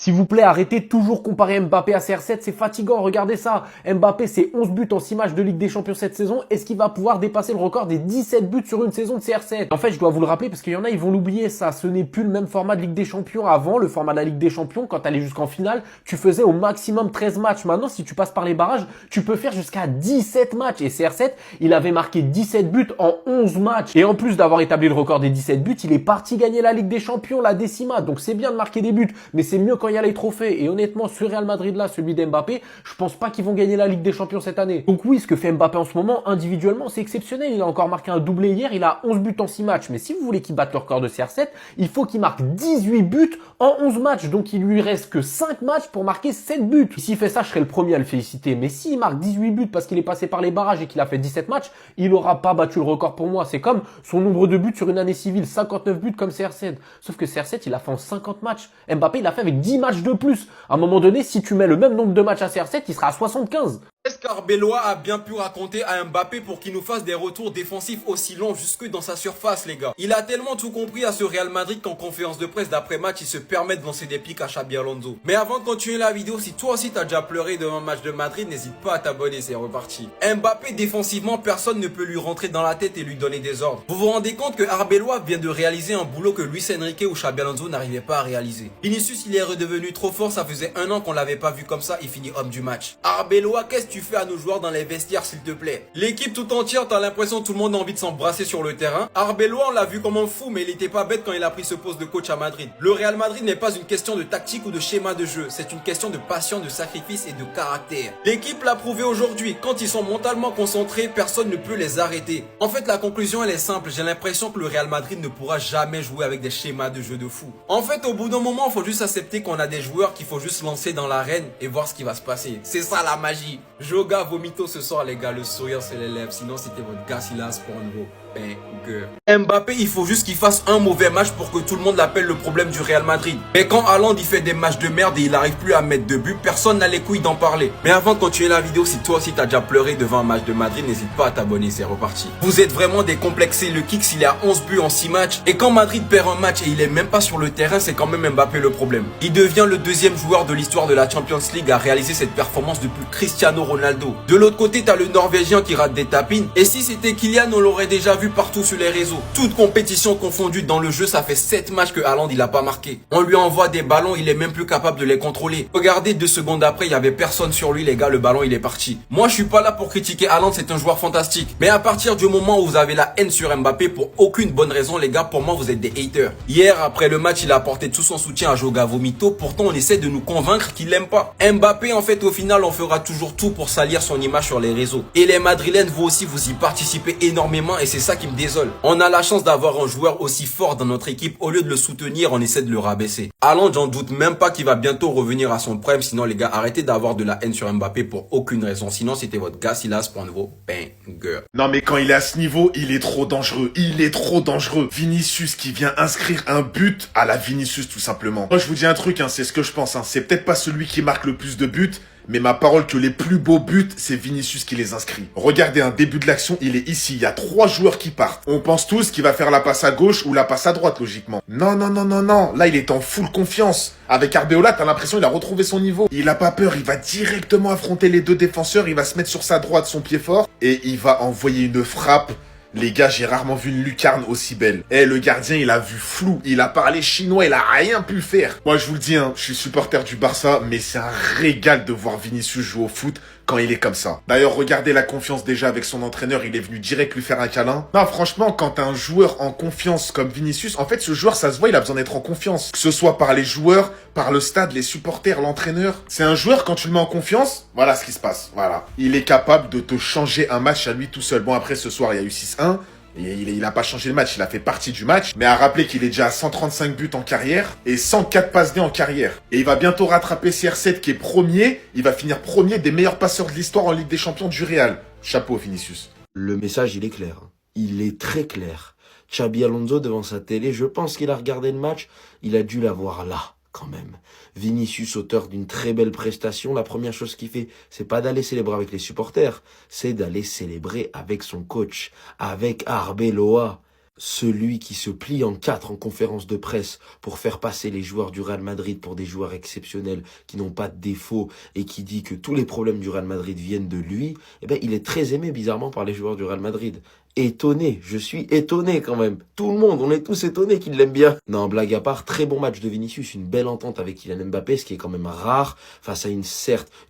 S'il vous plaît, arrêtez de toujours comparer Mbappé à CR7, c'est fatigant, regardez ça. Mbappé, c'est 11 buts en 6 matchs de Ligue des Champions cette saison. Est-ce qu'il va pouvoir dépasser le record des 17 buts sur une saison de CR7? En fait, je dois vous le rappeler parce qu'il y en a, ils vont l'oublier ça. Ce n'est plus le même format de Ligue des Champions. Avant, le format de la Ligue des Champions, quand tu allais jusqu'en finale, tu faisais au maximum 13 matchs. Maintenant, si tu passes par les barrages, tu peux faire jusqu'à 17 matchs. Et CR7, il avait marqué 17 buts en 11 matchs. Et en plus d'avoir établi le record des 17 buts, il est parti gagner la Ligue des Champions, la décima. Donc c'est bien de marquer des buts, mais c'est mieux quand il y a les trophées. Et honnêtement, ce Real Madrid là, celui d'Mbappé, je pense pas qu'ils vont gagner la Ligue des Champions cette année. Donc oui, ce que fait Mbappé en ce moment, individuellement, c'est exceptionnel. Il a encore marqué un doublé hier, il a 11 buts en 6 matchs. Mais si vous voulez qu'il batte le record de CR7, il faut qu'il marque 18 buts en 11 matchs. Donc il lui reste que 5 matchs pour marquer 7 buts. Et s'il fait ça, je serais le premier à le féliciter. Mais s'il marque 18 buts parce qu'il est passé par les barrages et qu'il a fait 17 matchs, il aura pas battu le record pour moi. C'est comme son nombre de buts sur une année civile, 59 buts comme CR7. Sauf que CR7, il a fait en 50 matchs. Mbappé, il a fait avec 10 matchs de plus. À un moment donné, si tu mets le même nombre de matchs à CR7, il sera à 75. Est-ce qu'Arbeloa a bien pu raconter à Mbappé pour qu'il nous fasse des retours défensifs aussi longs jusque dans sa surface, les gars? Il a tellement tout compris à ce Real Madrid qu'en conférence de presse d'après-match, il se permet de lancer des pics à Xabi Alonso. Mais avant de continuer la vidéo, si toi aussi t'as déjà pleuré devant un match de Madrid, n'hésite pas à t'abonner, c'est reparti. Mbappé, défensivement, personne ne peut lui rentrer dans la tête et lui donner des ordres. Vous vous rendez compte que Arbeloa vient de réaliser un boulot que Luis Enrique ou Xabi Alonso n'arrivaient pas à réaliser. Vinicius, il est redevenu trop fort, ça faisait un an qu'on l'avait pas vu comme ça, il finit homme du match. Arbeloa, qu'est-ce que tu fais à nos joueurs dans les vestiaires, s'il te plaît? L'équipe tout entière, t'as l'impression que tout le monde a envie de s'embrasser sur le terrain. Arbeloa, on l'a vu comme un fou, mais il était pas bête quand il a pris ce poste de coach à Madrid. Le Real Madrid n'est pas une question de tactique ou de schéma de jeu, c'est une question de passion, de sacrifice et de caractère. L'équipe l'a prouvé aujourd'hui, quand ils sont mentalement concentrés, personne ne peut les arrêter. En fait, la conclusion, elle est simple, j'ai l'impression que le Real Madrid ne pourra jamais jouer avec des schémas de jeu de fou. En fait, au bout d'un moment, il faut juste accepter qu'on a des joueurs qu'il faut juste lancer dans l'arène et voir ce qui va se passer. C'est ça la magie. Joga Vomito ce soir, les gars, le sourire c'est les lèvres, sinon c'était votre gars Silas pour un nouveau banger. Mbappé, il faut juste qu'il fasse un mauvais match pour que tout le monde l'appelle le problème du Real Madrid. Mais quand Haaland il fait des matchs de merde et il arrive plus à mettre de but, personne n'a les couilles d'en parler. Mais avant de continuer la vidéo, si toi aussi t'as déjà pleuré devant un match de Madrid, n'hésite pas à t'abonner, c'est reparti. Vous êtes vraiment décomplexés, le Kicks il est à 11 buts en 6 matchs. Et quand Madrid perd un match et il est même pas sur le terrain, c'est quand même Mbappé le problème. Il devient le deuxième joueur de l'histoire de la Champions League à réaliser cette performance depuis Cristiano Ronaldo. De l'autre côté, t'as le Norvégien qui rate des tapines. Et si c'était Kylian, on l'aurait déjà vu partout sur les réseaux. Toute compétition confondue dans le jeu, ça fait 7 matchs que Haaland il a pas marqué. On lui envoie des ballons, il est même plus capable de les contrôler. Regardez 2 secondes après, il y avait personne sur lui, les gars, le ballon il est parti. Moi je suis pas là pour critiquer Haaland, c'est un joueur fantastique. Mais à partir du moment où vous avez la haine sur Mbappé pour aucune bonne raison, les gars, pour moi vous êtes des haters. Hier après le match, il a apporté tout son soutien à Joga Vomito, pourtant on essaie de nous convaincre qu'il l'aime pas. Mbappé en fait au final on fera toujours tout pour salir son image sur les réseaux. Et les Madrilènes, vous aussi vous y participez énormément et c'est ça qui me désole. On a la chance d'avoir un joueur aussi fort dans notre équipe, au lieu de le soutenir, on essaie de le rabaisser. Haaland, j'en doute même pas qu'il va bientôt revenir à son prime, sinon les gars, arrêtez d'avoir de la haine sur Mbappé pour aucune raison. Sinon, c'était votre gars Silas pour un nouveau banger. Non mais quand il est à ce niveau, il est trop dangereux. Il est trop dangereux. Vinicius qui vient inscrire un but à la Vinicius tout simplement. Moi je vous dis un truc, c'est ce que je pense. C'est peut-être pas celui qui marque le plus de buts, mais ma parole que les plus beaux buts, c'est Vinicius qui les inscrit. Regardez, un début de l'action, il est ici. Il y a 3 joueurs qui partent. On pense tous qu'il va faire la passe à gauche ou la passe à droite, logiquement. Non, non, non, non, non. Là, il est en full confiance. Avec Arbeloa, t'as l'impression qu'il a retrouvé son niveau. Il a pas peur. Il va directement affronter les 2 défenseurs. Il va se mettre sur sa droite, son pied fort. Et il va envoyer une frappe. Les gars, j'ai rarement vu une lucarne aussi belle. Le gardien, il a vu flou. Il a parlé chinois, il a rien pu faire. Moi, je vous le dis, je suis supporter du Barça, mais c'est un régal de voir Vinicius jouer au foot quand il est comme ça. D'ailleurs, regardez la confiance déjà avec son entraîneur. Il est venu direct lui faire un câlin. Non, franchement, quand t'as un joueur en confiance comme Vinicius, en fait, ce joueur, ça se voit, il a besoin d'être en confiance. Que ce soit par les joueurs, par le stade, les supporters, l'entraîneur. C'est un joueur, quand tu le mets en confiance, voilà ce qui se passe. Voilà. Il est capable de te changer un match à lui tout seul. Bon, après, ce soir, il y a eu 6-1. Il a pas changé le match, il a fait partie du match. Mais à rappeler qu'il est déjà à 135 buts en carrière et 104 passes D en carrière. Et il va bientôt rattraper CR7 qui est premier. Il va finir premier des meilleurs passeurs de l'histoire en Ligue des Champions du Real. Chapeau Vinicius. Le message, il est clair. Il est très clair. Xabi Alonso devant sa télé, je pense qu'il a regardé le match. Il a dû l'avoir là, quand même. Vinicius, auteur d'une très belle prestation, la première chose qu'il fait, c'est pas d'aller célébrer avec les supporters, c'est d'aller célébrer avec son coach, avec Arbeloa. Celui qui se plie en 4 en conférence de presse pour faire passer les joueurs du Real Madrid pour des joueurs exceptionnels qui n'ont pas de défaut et qui dit que tous les problèmes du Real Madrid viennent de lui, eh ben, il est très aimé bizarrement par les joueurs du Real Madrid. Étonné, je suis étonné quand même. Tout le monde, on est tous étonnés qu'il l'aime bien. Non, blague à part, très bon match de Vinicius, une belle entente avec Kylian Mbappé, ce qui est quand même rare face à une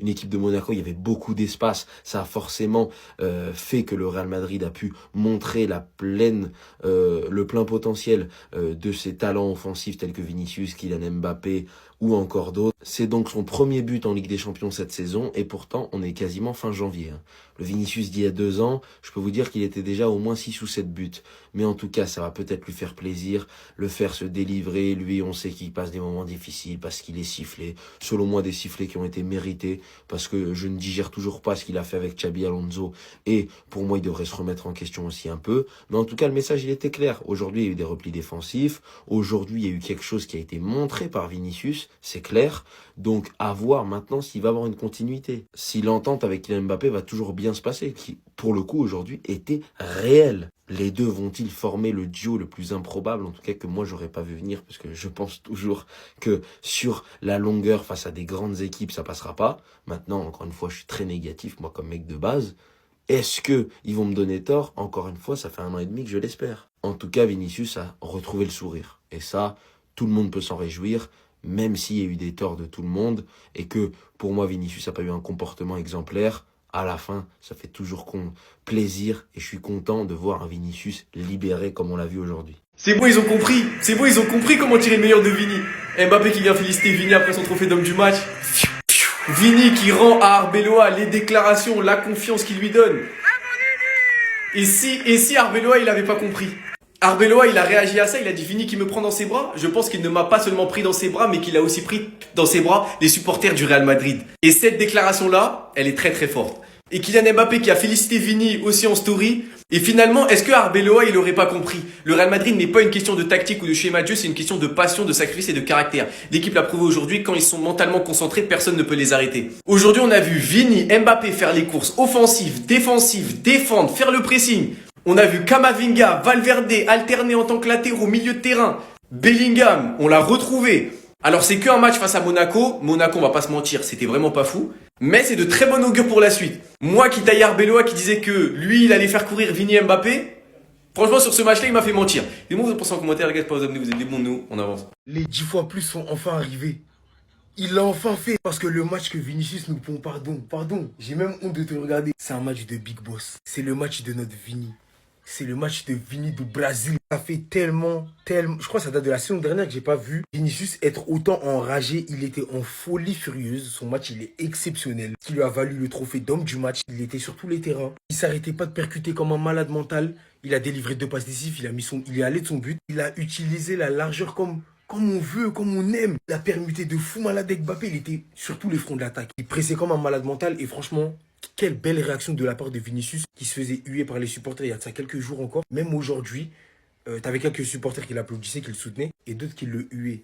équipe de Monaco, il y avait beaucoup d'espace. Ça a forcément fait que le Real Madrid a pu montrer le plein potentiel de ses talents offensifs tels que Vinicius, Kylian Mbappé ou encore d'autres. C'est donc son premier but en Ligue des Champions cette saison et pourtant on est quasiment fin janvier. Le Vinicius d'il y a 2 ans, je peux vous dire qu'il était déjà au moins 6 ou 7 buts. Mais en tout cas, ça va peut-être lui faire plaisir, le faire se délivrer. Lui, on sait qu'il passe des moments difficiles parce qu'il est sifflé. Selon moi, des sifflets qui ont été mérités parce que je ne digère toujours pas ce qu'il a fait avec Xabi Alonso. Et pour moi, il devrait se remettre en question aussi un peu. Mais en tout cas, le message, il était clair. Aujourd'hui, il y a eu des replis défensifs. Aujourd'hui, il y a eu quelque chose qui a été montré par Vinicius. C'est clair. Donc, à voir maintenant s'il va avoir une continuité. Si l'entente avec Kylian Mbappé va toujours bien se passer, qui, pour le coup, aujourd'hui, était réelle. Les deux vont-ils former le duo le plus improbable, en tout cas que moi j'aurais pas vu venir, parce que je pense toujours que sur la longueur face à des grandes équipes ça passera pas. Maintenant, encore une fois, je suis très négatif moi comme mec de base. Est-ce que ils vont me donner tort? Encore une fois, ça fait 1 an et demi que je l'espère. En tout cas, Vinicius a retrouvé le sourire, et ça, tout le monde peut s'en réjouir, même s'il y a eu des torts de tout le monde, et que pour moi Vinicius a pas eu un comportement exemplaire. À la fin, ça fait toujours plaisir et je suis content de voir un Vinicius libéré comme on l'a vu aujourd'hui. C'est bon, ils ont compris. C'est bon, ils ont compris comment tirer le meilleur de Vini. Mbappé qui vient féliciter Vini après son trophée d'homme du match. Vini qui rend à Arbeloa les déclarations, la confiance qu'il lui donne. Et si Arbeloa il avait pas compris? Arbeloa il a réagi à ça, il a dit Vini qui me prend dans ses bras. Je pense qu'il ne m'a pas seulement pris dans ses bras, mais qu'il a aussi pris dans ses bras les supporters du Real Madrid. Et cette déclaration là, elle est très très forte. Et Kylian Mbappé qui a félicité Vini aussi en story. Et finalement, est-ce que Arbeloa il aurait pas compris? Le Real Madrid n'est pas une question de tactique ou de schéma de jeu, c'est une question de passion, de sacrifice et de caractère. L'équipe l'a prouvé aujourd'hui, quand ils sont mentalement concentrés, personne ne peut les arrêter. Aujourd'hui, on a vu Vini, Mbappé faire les courses offensives, défensives, défendre, faire le pressing. On a vu Camavinga, Valverde alterner en tant que latéraux au milieu de terrain. Bellingham, on l'a retrouvé. Alors c'est qu'un match face à Monaco. Monaco, on va pas se mentir, c'était vraiment pas fou. Mais c'est de très bon augure pour la suite. Moi qui taillais Arbeloa qui disait que lui, il allait faire courir Vini Mbappé. Franchement, sur ce match-là, il m'a fait mentir. Dis-moi, vous pensez en commentaire, les gars, pas vous abonner, vous êtes des bons, nous, on avance. Les 10 fois plus sont enfin arrivés. Il l'a enfin fait. Parce que le match que Vinicius nous pond, pardon, j'ai même honte de te regarder. C'est un match de Big Boss. C'est le match de notre Vini. C'est le match de Vini du Brésil. Ça fait tellement... Je crois que ça date de la saison dernière que j'ai pas vu Vinicius être autant enragé. Il était en folie furieuse. Son match, il est exceptionnel. Ce qui lui a valu le trophée d'homme du match. Il était sur tous les terrains. Il s'arrêtait pas de percuter comme un malade mental. Il a délivré 2 passes décisives. Il est allé de son but. Il a utilisé la largeur comme on veut, comme on aime. Il a permuté de fou malade avec Mbappé. Il était sur tous les fronts de l'attaque. Il pressait comme un malade mental. Et franchement... quelle belle réaction de la part de Vinicius qui se faisait huer par les supporters il y a de ça quelques jours encore. Même aujourd'hui, t'avais quelques supporters qui l'applaudissaient, qui le soutenaient et d'autres qui le huaient.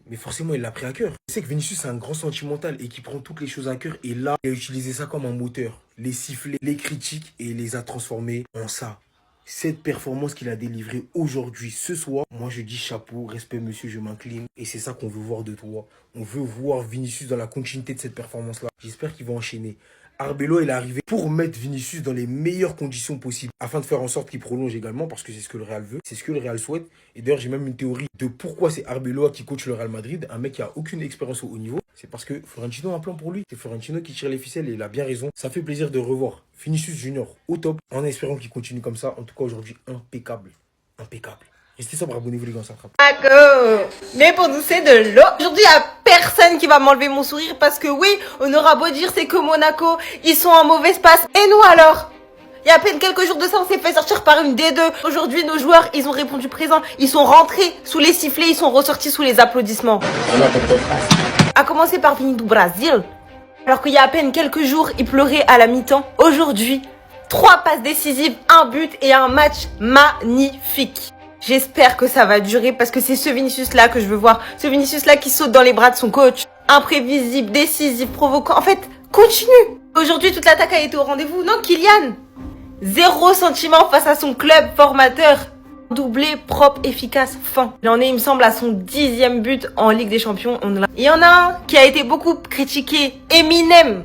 Mais forcément, il l'a pris à cœur. Je sais que Vinicius c'est un grand sentimental et qui prend toutes les choses à cœur. Et là, il a utilisé ça comme un moteur. Les sifflets, les critiques et les a transformés en ça. Cette performance qu'il a délivrée aujourd'hui, ce soir, moi je dis chapeau, respect monsieur, je m'incline. Et c'est ça qu'on veut voir de toi. On veut voir Vinicius dans la continuité de cette performance-là. J'espère qu'il va enchaîner. Arbeloa il est arrivé pour mettre Vinicius dans les meilleures conditions possibles afin de faire en sorte qu'il prolonge également parce que c'est ce que le Real veut, c'est ce que le Real souhaite. Et d'ailleurs j'ai même une théorie de pourquoi c'est Arbeloa qui coach le Real Madrid, un mec qui a aucune expérience au haut niveau. C'est parce que Florentino a un plan pour lui, c'est Florentino qui tire les ficelles et il a bien raison. Ça fait plaisir de revoir Vinicius Junior au top en espérant qu'il continue comme ça. En tout cas aujourd'hui impeccable, impeccable. Restez sobre, abonnez-vous les gars, ça attrape. Mais pour nous c'est de l'eau. Aujourd'hui il n'y a personne qui va m'enlever mon sourire parce que oui, on aura beau dire c'est que Monaco, ils sont en mauvaise passe. Et nous alors? Il y a à peine quelques jours de ça, on s'est fait sortir par une D2. Aujourd'hui, nos joueurs, ils ont répondu présent. Ils sont rentrés sous les sifflets, ils sont ressortis sous les applaudissements. À commencer par Vini du Brésil. Alors qu'il y a à peine quelques jours, il pleurait à la mi-temps. Aujourd'hui, 3 passes décisives, 1 but et un match magnifique. J'espère que ça va durer parce que c'est ce Vinicius-là que je veux voir. Ce Vinicius-là qui saute dans les bras de son coach. Imprévisible, décisif, provoquant. En fait, continue. Aujourd'hui, toute l'attaque a été au rendez-vous. Non, Kylian. 0 sentiment face à son club formateur. Doublé, propre, efficace, fin. Il en est, il me semble, à son 10e but en Ligue des Champions. Il y en a un qui a été beaucoup critiqué, Eminem.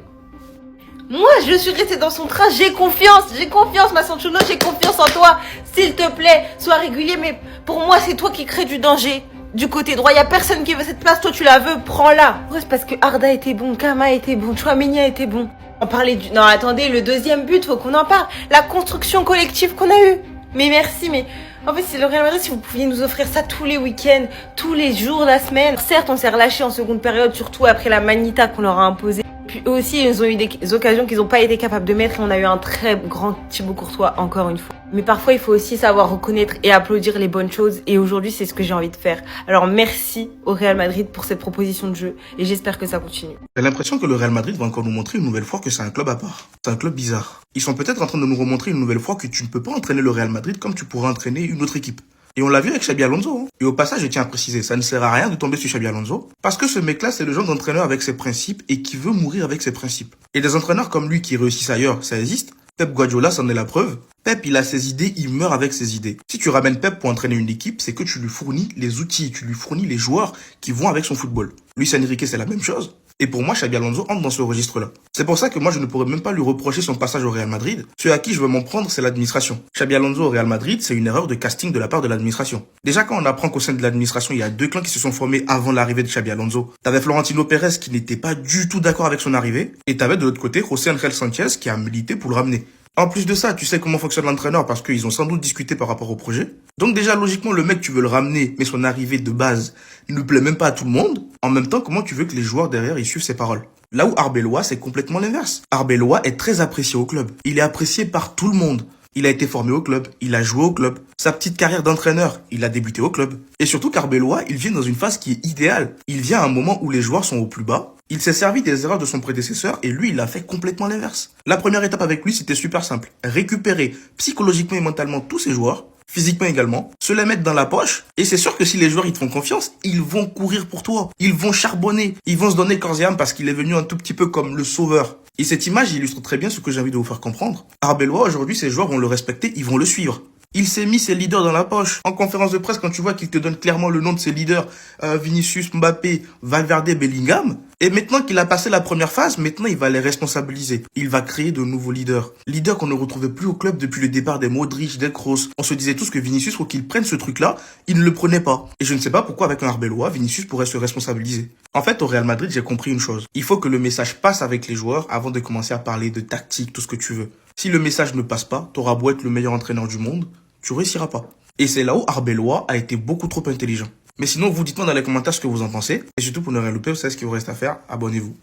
Moi, je suis restée dans son train, j'ai confiance, ma Sanchuno, j'ai confiance en toi. S'il te plaît, sois régulier, mais pour moi, c'est toi qui crée du danger. Du côté droit, il y a personne qui veut cette place, toi tu la veux, prends-la. Ouais, c'est parce que Arda était bon, Kama était bon, Chouameni a été bon. On parlait du... Non, attendez, le 2e but, faut qu'on en parle. La construction collective qu'on a eue. Mais merci, mais... En fait, c'est le Real Madrid, si vous pouviez nous offrir ça tous les week-ends, tous les jours de la semaine. Certes, on s'est relâché en seconde période, surtout après la manita qu'on leur a imposée. Puis eux aussi, ils ont eu des occasions qu'ils n'ont pas été capables de mettre et on a eu un très grand Thibaut Courtois, encore une fois. Mais parfois, il faut aussi savoir reconnaître et applaudir les bonnes choses. Et aujourd'hui, c'est ce que j'ai envie de faire. Alors, merci au Real Madrid pour cette proposition de jeu et j'espère que ça continue. J'ai l'impression que le Real Madrid va encore nous montrer une nouvelle fois que c'est un club à part. C'est un club bizarre. Ils sont peut-être en train de nous remontrer une nouvelle fois que tu ne peux pas entraîner le Real Madrid comme tu pourrais entraîner une autre équipe. Et on l'a vu avec Xabi Alonso. Hein. Et au passage, je tiens à préciser, ça ne sert à rien de tomber sur Xabi Alonso, parce que ce mec-là, c'est le genre d'entraîneur avec ses principes et qui veut mourir avec ses principes. Et des entraîneurs comme lui qui réussissent ailleurs, ça existe. Pep Guardiola, c'en est la preuve. Pep, il a ses idées, il meurt avec ses idées. Si tu ramènes Pep pour entraîner une équipe, c'est que tu lui fournis les outils, tu lui fournis les joueurs qui vont avec son football. Luis Enrique, c'est la même chose. Et pour moi, Xabi Alonso entre dans ce registre-là. C'est pour ça que moi, je ne pourrais même pas lui reprocher son passage au Real Madrid. Ce à qui je veux m'en prendre, c'est l'administration. Xabi Alonso au Real Madrid, c'est une erreur de casting de la part de l'administration. Déjà, quand on apprend qu'au sein de l'administration, il y a 2 clans qui se sont formés avant l'arrivée de Xabi Alonso. T'avais Florentino Pérez qui n'était pas du tout d'accord avec son arrivée. Et t'avais de l'autre côté José Ángel Sánchez qui a milité pour le ramener. En plus de ça, tu sais comment fonctionne l'entraîneur parce qu'ils ont sans doute discuté par rapport au projet. Donc déjà, logiquement, le mec, tu veux le ramener, mais son arrivée de base ne plaît même pas à tout le monde. En même temps, comment tu veux que les joueurs derrière, ils suivent ses paroles? Là où Arbeloa, c'est complètement l'inverse. Arbeloa est très apprécié au club. Il est apprécié par tout le monde. Il a été formé au club, il a joué au club. Sa petite carrière d'entraîneur, il a débuté au club. Et surtout qu'Arbeloa, il vient dans une phase qui est idéale. Il vient à un moment où les joueurs sont au plus bas. Il s'est servi des erreurs de son prédécesseur et lui, il a fait complètement l'inverse. La première étape avec lui, c'était super simple. Récupérer psychologiquement et mentalement tous ses joueurs, physiquement également, se les mettre dans la poche. Et c'est sûr que si les joueurs ils te font confiance, ils vont courir pour toi. Ils vont charbonner. Ils vont se donner corps et âme parce qu'il est venu un tout petit peu comme le sauveur. Et cette image illustre très bien ce que j'ai envie de vous faire comprendre. Arbeloa, aujourd'hui, ses joueurs vont le respecter, ils vont le suivre. Il s'est mis ses leaders dans la poche. En conférence de presse, quand tu vois qu'il te donne clairement le nom de ses leaders, Vinicius, Mbappé, Valverde, Bellingham, et maintenant qu'il a passé la première phase, maintenant il va les responsabiliser. Il va créer de nouveaux leaders. Leaders qu'on ne retrouvait plus au club depuis le départ des Modric, des Kroos. On se disait tous que Vinicius, faut qu'il prenne ce truc-là, il ne le prenait pas. Et je ne sais pas pourquoi avec un Arbeloa, Vinicius pourrait se responsabiliser. En fait, au Real Madrid, j'ai compris une chose. Il faut que le message passe avec les joueurs avant de commencer à parler de tactique, tout ce que tu veux. Si le message ne passe pas, t'auras beau être le meilleur entraîneur du monde, tu réussiras pas. Et c'est là où Arbeloa a été beaucoup trop intelligent. Mais sinon, vous dites-moi dans les commentaires ce que vous en pensez. Et surtout, pour ne rien louper, vous savez ce qu'il vous reste à faire. Abonnez-vous.